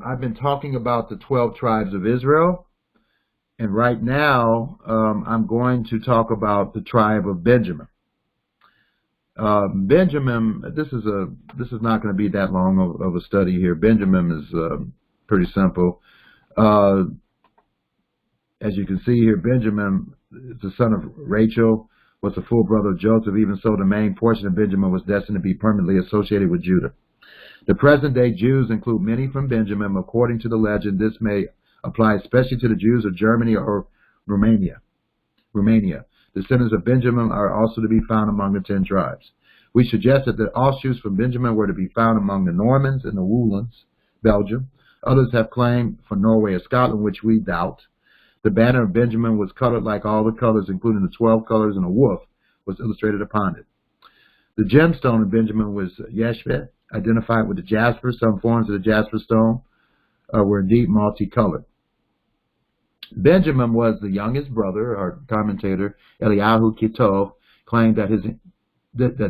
I've been talking about the 12 tribes of Israel, and right now I'm going to talk about the tribe of Benjamin. Benjamin, this is not going to be that long of a study here. Benjamin is pretty simple. As you can see here, Benjamin is the son of Rachel, was the full brother of Joseph. Even so, the main portion of Benjamin was destined to be permanently associated with Judah. The present-day Jews include many from Benjamin. According to the legend, this may apply especially to the Jews of Germany or Romania. Descendants of Benjamin are also to be found among the 10 tribes. We suggest that the offshoots from Benjamin were to be found among the Normans and the Woolans, Belgium. Others have claimed for Norway or Scotland, which we doubt. The banner of Benjamin was colored like all the colors, including the 12 colors, and a wolf was illustrated upon it. The gemstone of Benjamin was yeshbet, identified with the jasper. Some forms of the jasper stone were indeed multicolored. Benjamin was the youngest brother. Our commentator Eliyahu Kitov claimed that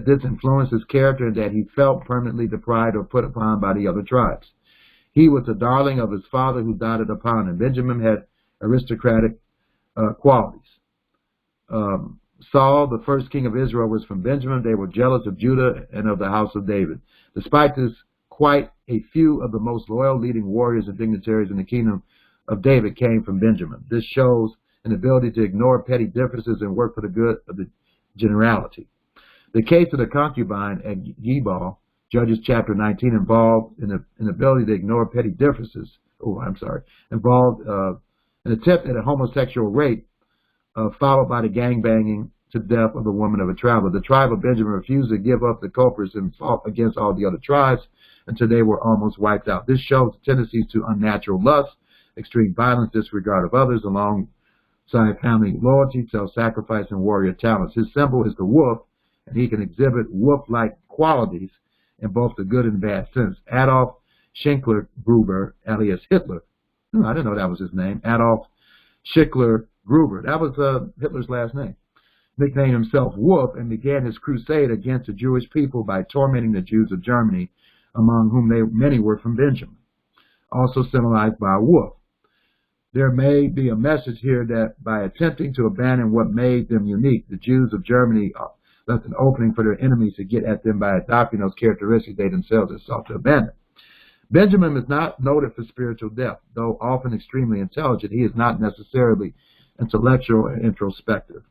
this influenced his character and that he felt permanently deprived or put upon by the other tribes. He was the darling of his father who doted upon him. Benjamin had aristocratic qualities. Saul, the first king of Israel, was from Benjamin. They were jealous of Judah and of the house of David. Despite this, quite a few of the most loyal leading warriors and dignitaries in the kingdom of David came from Benjamin. This shows an ability to ignore petty differences and work for the good of the generality. The case of the concubine at Gebal, Judges chapter 19, involved an ability to ignore petty differences. Involved an attempt at a homosexual rape, followed by the gangbanging to death of the woman of a traveler. The tribe of Benjamin refused to give up the culprits and fought against all the other tribes until they were almost wiped out. This shows tendencies to unnatural lust, extreme violence, disregard of others, alongside family loyalty, self-sacrifice, and warrior talents. His symbol is the wolf, and he can exhibit wolf-like qualities in both the good and bad sense. Adolf Schinkler Gruber, alias Hitler. I didn't know that was his name. Adolf Schickler Gruber. That was Hitler's last name. Nicknamed himself Wolf and began his crusade against the Jewish people by tormenting the Jews of Germany, among whom many were from Benjamin, also symbolized by a wolf. There may be a message here that by attempting to abandon what made them unique, the Jews of Germany left an opening for their enemies to get at them by adopting those characteristics they themselves had sought to abandon. Benjamin is not noted for spiritual depth. Though often extremely intelligent, he is not necessarily intellectual and introspective.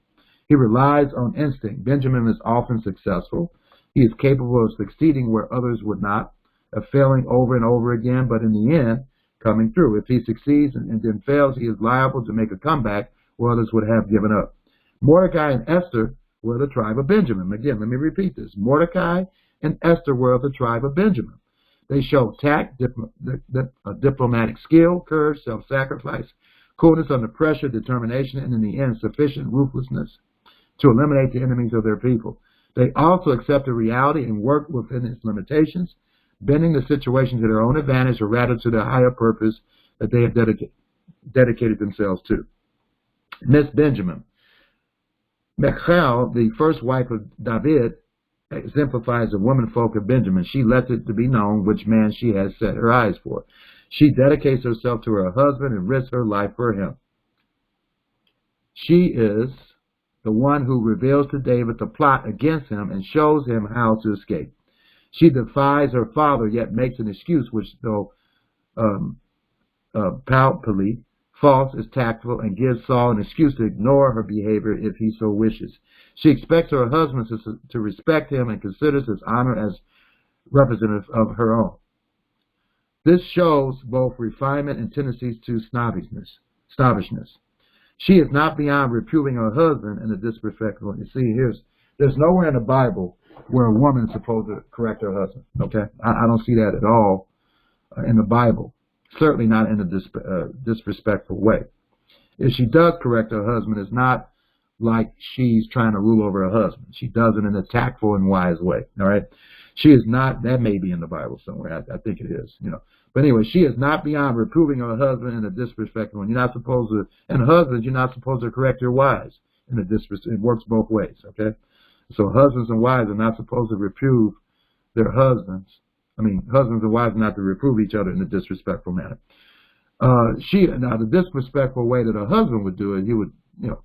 He relies on instinct. Benjamin is often successful. He is capable of succeeding where others would not, of failing over and over again, but in the end, coming through. If he succeeds and then fails, he is liable to make a comeback where others would have given up. Mordecai and Esther were the tribe of Benjamin. Again, let me repeat this. Mordecai and Esther were of the tribe of Benjamin. They showed tact, diplomatic skill, courage, self-sacrifice, coolness under pressure, determination, and in the end, sufficient ruthlessness to eliminate the enemies of their people. They also accepted reality and worked within its limitations, bending the situation to their own advantage or rather to the higher purpose that they have dedicated themselves to. Miss Benjamin. Michal, the first wife of David, exemplifies the womenfolk of Benjamin. She lets it to be known which man she has set her eyes for. She dedicates herself to her husband and risks her life for him. She is the one who reveals to David the plot against him and shows him how to escape. She defies her father, yet makes an excuse which, though palpably false, is tactful and gives Saul an excuse to ignore her behavior if he so wishes. She expects her husband to respect him and considers his honor as representative of her own. This shows both refinement and tendencies to snobbishness. She is not beyond reproving her husband in a disrespectful. You see, there's nowhere in the Bible where a woman is supposed to correct her husband. Okay, I don't see that at all in the Bible. Certainly not in a disrespectful way. If she does correct her husband, it's not like she's trying to rule over her husband. She does it in a tactful and wise way. All right, she is not. That may be in the Bible somewhere. I think it is. But anyway, she is not beyond reproving her husband in a disrespectful one. You're not supposed to, and husbands, you're not supposed to correct your wives in a disrespectful. It works both ways. Okay, so husbands and wives are not supposed to reprove their husbands husbands and wives not to reprove each other in a disrespectful manner. Now the disrespectful way that her husband would do it, he would,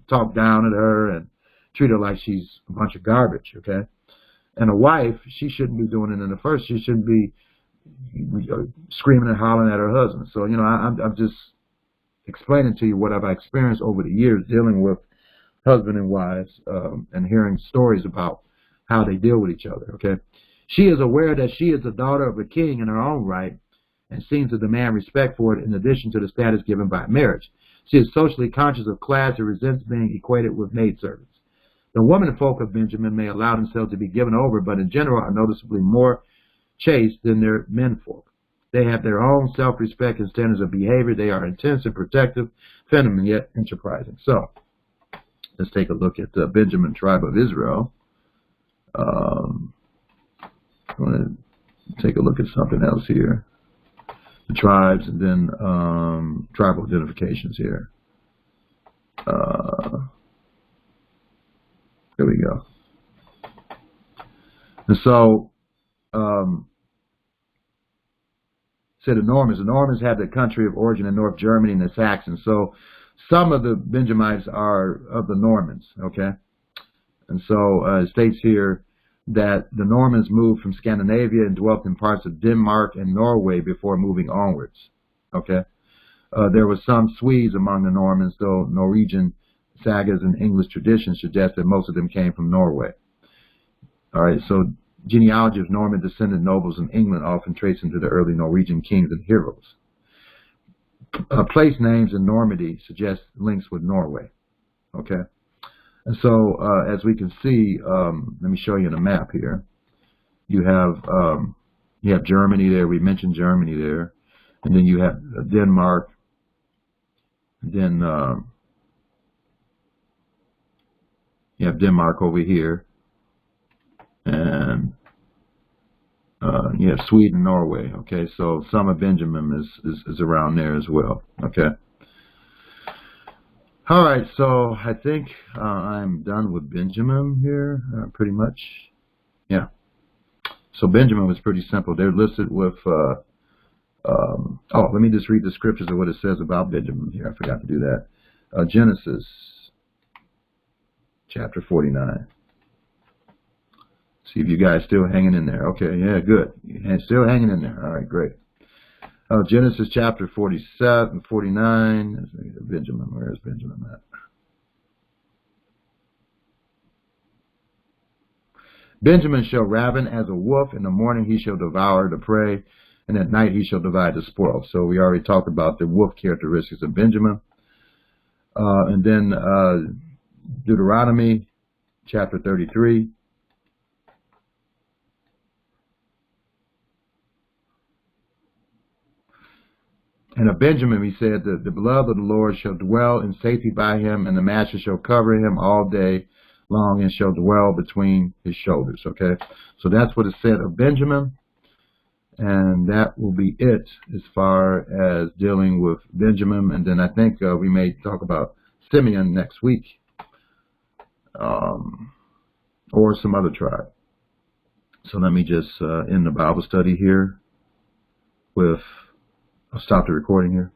talk down at her and treat her like she's a bunch of garbage, okay? And a wife, she shouldn't be doing it in the first. She shouldn't be screaming and hollering at her husband. So, I'm just explaining to you what I've experienced over the years dealing with husband and wives and hearing stories about how they deal with each other, okay? She is aware that she is the daughter of a king in her own right and seems to demand respect for it in addition to the status given by marriage. She is socially conscious of class and resents being equated with maidservants. The women folk of Benjamin may allow themselves to be given over, but in general are noticeably more chaste than their men folk. They have their own self-respect and standards of behavior. They are intense and protective, feminine yet enterprising. So, let's take a look at the Benjamin tribe of Israel. I'm going to take a look at something else here. The tribes and then tribal identifications here. There we go. And so, say the Normans had the country of origin in North Germany and the Saxons. So some of the Benjamites are of the Normans, okay? And so it states here that the Normans moved from Scandinavia and dwelt in parts of Denmark and Norway before moving onwards, okay? There were some Swedes among the Normans, though Norwegian sagas and English traditions suggest that most of them came from Norway. All right, so genealogy of Norman descended nobles in England often traced into the early Norwegian kings and heroes. Place names in Normandy suggest links with Norway. Okay, and so as we can see, let me show you in a map here. You have Germany there. We mentioned Germany there, and then you have Denmark. Then you have Denmark over here, and you have Sweden, Norway. Okay, so some of Benjamin is around there as well. Okay. All right, so I think I'm done with Benjamin here, pretty much. Yeah. So Benjamin was pretty simple. They're listed with. Let me just read the scriptures of what it says about Benjamin here. I forgot to do that. Genesis chapter 49. See if you guys still hanging in there. Okay, yeah, good. You're still hanging in there. All right, great. Genesis chapter 47, 49. Benjamin, where is Benjamin at? Benjamin shall raven as a wolf. In the morning he shall devour the prey, and at night he shall divide the spoil. So we already talked about the wolf characteristics of Benjamin. And then Deuteronomy chapter 33. And of Benjamin we said that the beloved of the Lord shall dwell in safety by him, and the master shall cover him all day long and shall dwell between his shoulders. Okay, so that's what it said of Benjamin, and that will be it as far as dealing with Benjamin. And then I think we may talk about Simeon next week, or some other tribe. So let me just end the Bible study here with. I'll stop the recording here.